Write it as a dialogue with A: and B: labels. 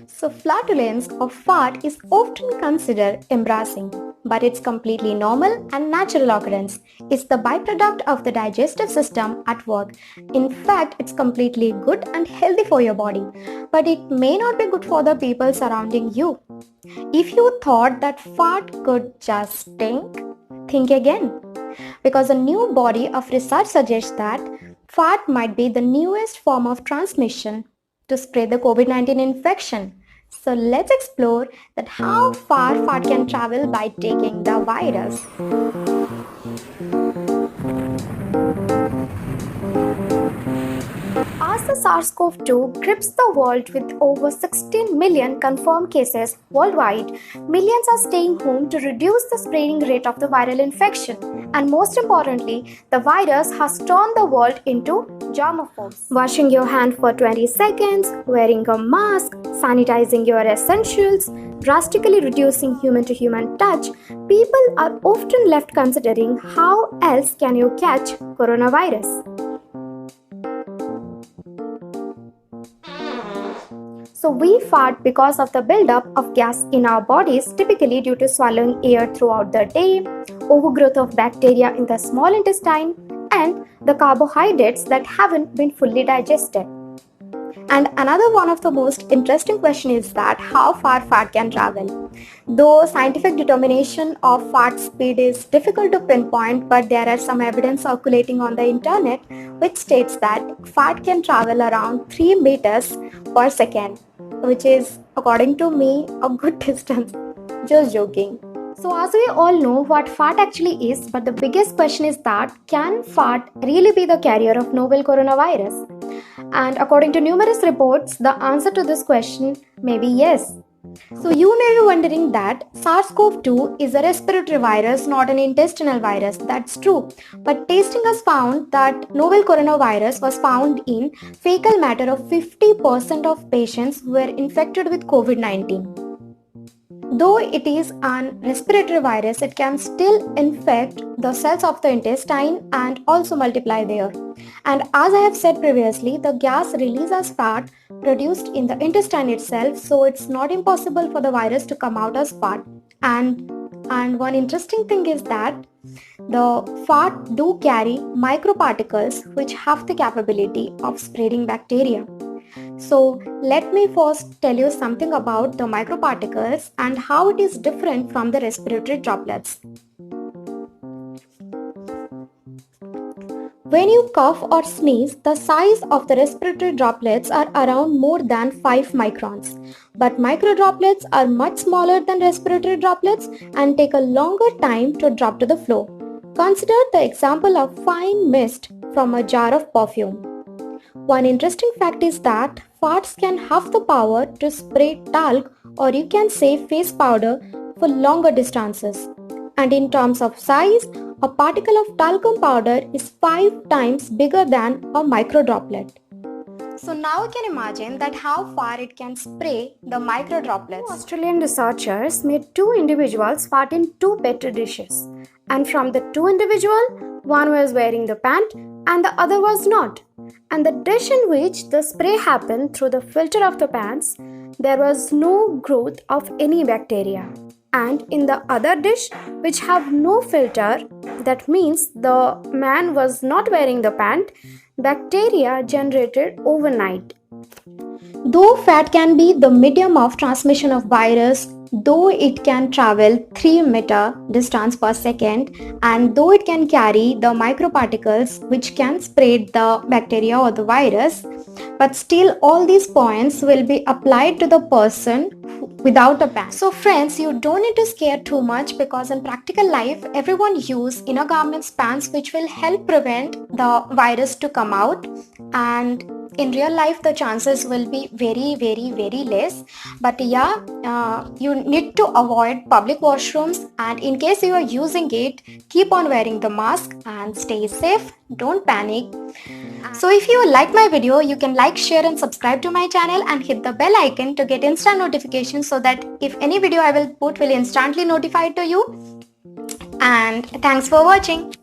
A: So flatulence or fart is often considered embarrassing, but it's completely normal and natural occurrence. It's the byproduct of the digestive system at work. In fact, it's completely good and healthy for your body, but it may not be good for the people surrounding you. If you thought that fart could just stink, think again. Because a new body of research suggests that fart might be the newest form of transmission to spread the COVID-19 infection. So let's explore that how far fart can travel by taking the virus. As the SARS-CoV-2 grips the world with over 16 million confirmed cases worldwide, millions are staying home to reduce the spreading rate of the viral infection. And most importantly, the virus has turned the world into germaphobes. Washing your hand for 20 seconds, wearing a mask, sanitizing your essentials, drastically reducing human-to-human touch, people are often left considering how else can you catch coronavirus. So we fart because of the buildup of gas in our bodies, typically due to swallowing air throughout the day, overgrowth of bacteria in the small intestine, and the carbohydrates that haven't been fully digested. And another one of the most interesting question is that how far fart can travel. Though scientific determination of fart speed is difficult to pinpoint, but there are some evidence circulating on the internet which states that fart can travel around 3 meters per second, which is, according to me, a good distance. Just joking. So as we all know what fart actually is, but the biggest question is that can fart really be the carrier of novel coronavirus? And according to numerous reports, the answer to this question may be yes. So you may be wondering that SARS-CoV-2 is a respiratory virus, not an intestinal virus. That's true. But testing has found that novel coronavirus was found in fecal matter of 50% of patients who were infected with COVID-19. Though it is an respiratory virus, it can still infect the cells of the intestine and also multiply there. And as I have said previously, the gas released as fat produced in the intestine itself, so it's not impossible for the virus to come out as fat. And one interesting thing is that the fat do carry microparticles which have the capability of spreading bacteria. So let me first tell you something about the microparticles and how it is different from the respiratory droplets. When you cough or sneeze, the size of the respiratory droplets are around more than 5 microns. But microdroplets are much smaller than respiratory droplets and take a longer time to drop to the floor. Consider the example of fine mist from a jar of perfume. One interesting fact is that farts can have the power to spray talc, or you can say face powder, for longer distances. And in terms of size, a particle of talcum powder is 5 times bigger than a microdroplet. So now you can imagine that how far it can spray the microdroplets. Australian researchers made 2 individuals fart in 2 petri dishes. And from the 2 individuals, one was wearing the pant and the other was not. And the dish in which the spray happened through the filter of the pants, there was no growth of any bacteria. And in the other dish, which have no filter, that means the man was not wearing the pant, bacteria generated overnight. Though fat can be the medium of transmission of virus, though it can travel 3 meter distance per second, and though it can carry the microparticles which can spread the bacteria or the virus, but still all these points will be applied to the person without a pant. So friends, you don't need to scare too much, because in practical life, everyone use inner garments pants which will help prevent the virus to come out, and in real life the chances will be very less. But yeah, you need to avoid public washrooms, and in case you are using it, keep on wearing the mask and stay safe. Don't panic. So if you like my video, you can like, share and subscribe to my channel and hit the bell icon to get instant notifications, so that if any video I will put will instantly notify to you. And thanks for watching.